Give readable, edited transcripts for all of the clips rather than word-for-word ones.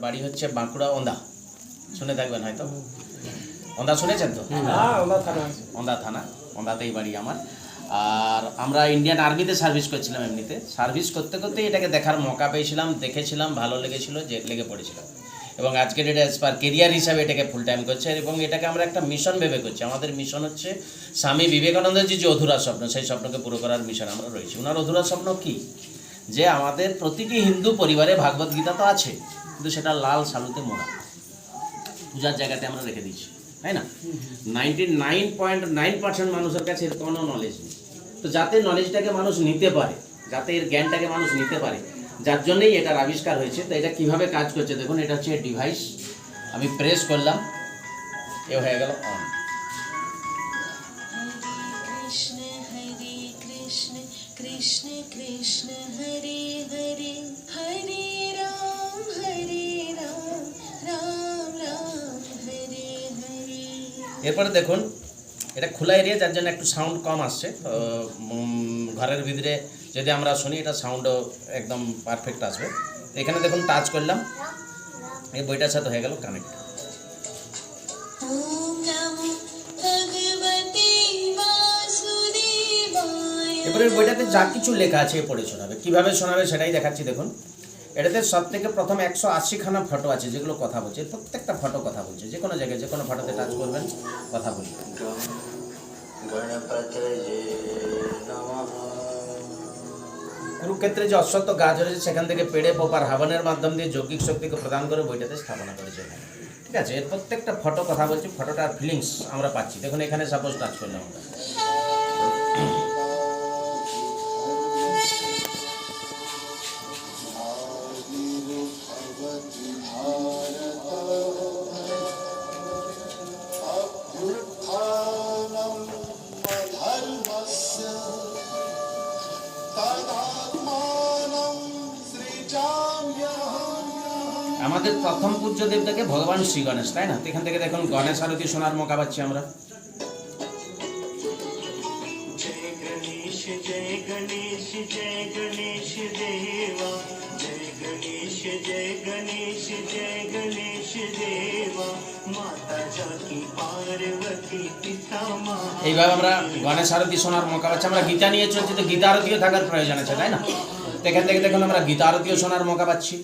বাড়ি হচ্ছে বাঁকুড়া ওন্দা, শুনে থাকবেন হয়তো। ওন্দা শুনেছেন তো? ওন্দা থানা, ওন্দাতেই বাড়ি আমার। আর আমরা ইন্ডিয়ান আর্মিতে সার্ভিস করছিলাম। এমনিতে সার্ভিস করতে করতে এটাকে দেখার মৌকা পেয়েছিলাম, দেখেছিলাম, ভালো লেগেছিল, যে লেগে পড়েছিলাম। এবং আজকের এটা অ্যাজ পার কেরিয়ার হিসাবে এটাকে ফুল টাইম করছে এবং এটাকে আমরা একটা মিশন ভেবে করছি। আমাদের মিশন হচ্ছে স্বামী বিবেকানন্দের যে অধুরা স্বপ্ন, সেই স্বপ্নকে পুরো করার মিশন আমরা রয়েছি। ওনার অধুরা স্বপ্ন কি? যে আমাদের প্রতিটি হিন্দু পরিবারে ভাগবত গীতা তো আছে, কিন্তু সেটা লাল সালুতে মোড়া, পূজার জায়গাতে আমরা রেখে দিচ্ছি, তাই না? 99.9% মানুষের কাছে এর কোনো নলেজ নেই। তো যাতে নলেজটাকে মানুষ নিতে পারে, যাতে এর জ্ঞানটাকে মানুষ নিতে পারে, যার জন্যই এটার আবিষ্কার হয়েছে। তো এটা কীভাবে কাজ করছে দেখুন। এটা হচ্ছে ডিভাইস, আমি প্রেস করলাম, এ হয়ে গেল অন। কৃষ্ণ কৃষ্ণ হরে হরে হরে রাম রাম রাম হরে হরে। এরপরে দেখুন এটা খোলা এরিয়া, যার জন্য একটু সাউন্ড কম আসছে। ঘরের ভিতরে যদি আমরা শুনি এটা সাউন্ডও একদম পারফেক্ট আসবে। এখানে দেখুন টাচ করলাম, এই বইটার সাথে হয়ে গেল কানেক্ট। এবারে বইটাতে যা কিছু লেখা আছে পড়ে শোনাবে। কীভাবে শোনাবে সেটাই দেখাচ্ছি দেখুন। এটাতে সব থেকে প্রথম 180খানা ফটো আছে যেগুলো কথা বলছে। প্রত্যেকটা ফটো কথা বলছে, যে কোনো জায়গায় যে কোনো ফটোতে টাচ করবেন, কথা বলবেন। কুরুক্ষেত্রে যে অশ্বত্থ গাছ রয়েছে সেখান থেকে পেড়ে পোপার হাবনের মাধ্যম দিয়ে যৌগিক শক্তিকে প্রদান করে বইটাতে স্থাপনা করেছে। ঠিক আছে, এর প্রত্যেকটা ফটো কথা বলছে, ফটোটার ফিলিংস আমরা পাচ্ছি। দেখুন এখানে সাপোজ টাচ করলাম আমরা, আমাদের প্রথম পূজ্য দেবতাকে ভগবান শ্রী গণেশ, তাই না? এখান থেকে দেখুন গণেশ আরতি শোনার মৌকা পাচ্ছি আমরা। এইভাবে আমরা গণেশ আরতি শোনার মৌকা পাচ্ছি। আমরা গীতা নিয়ে চলছি, তো গীতা আরতিও থাকার প্রয়োজন আছে, তাই না? এখান থেকে দেখুন আমরা গীতা আরতিও শোনার মৌকা পাচ্ছি।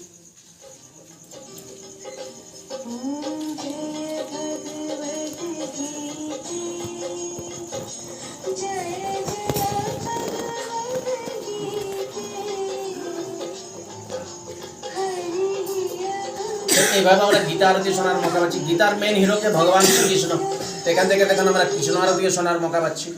এইভাবে আমরা গীতা আরতি শোনার মৌকা পাচ্ছি। গীতার মেন হিরোকে ভগবান শ্রীকৃষ্ণ, এখান থেকে দেখুন আমরা কৃষ্ণ আরতিও শোনার মৌকা পাচ্ছি।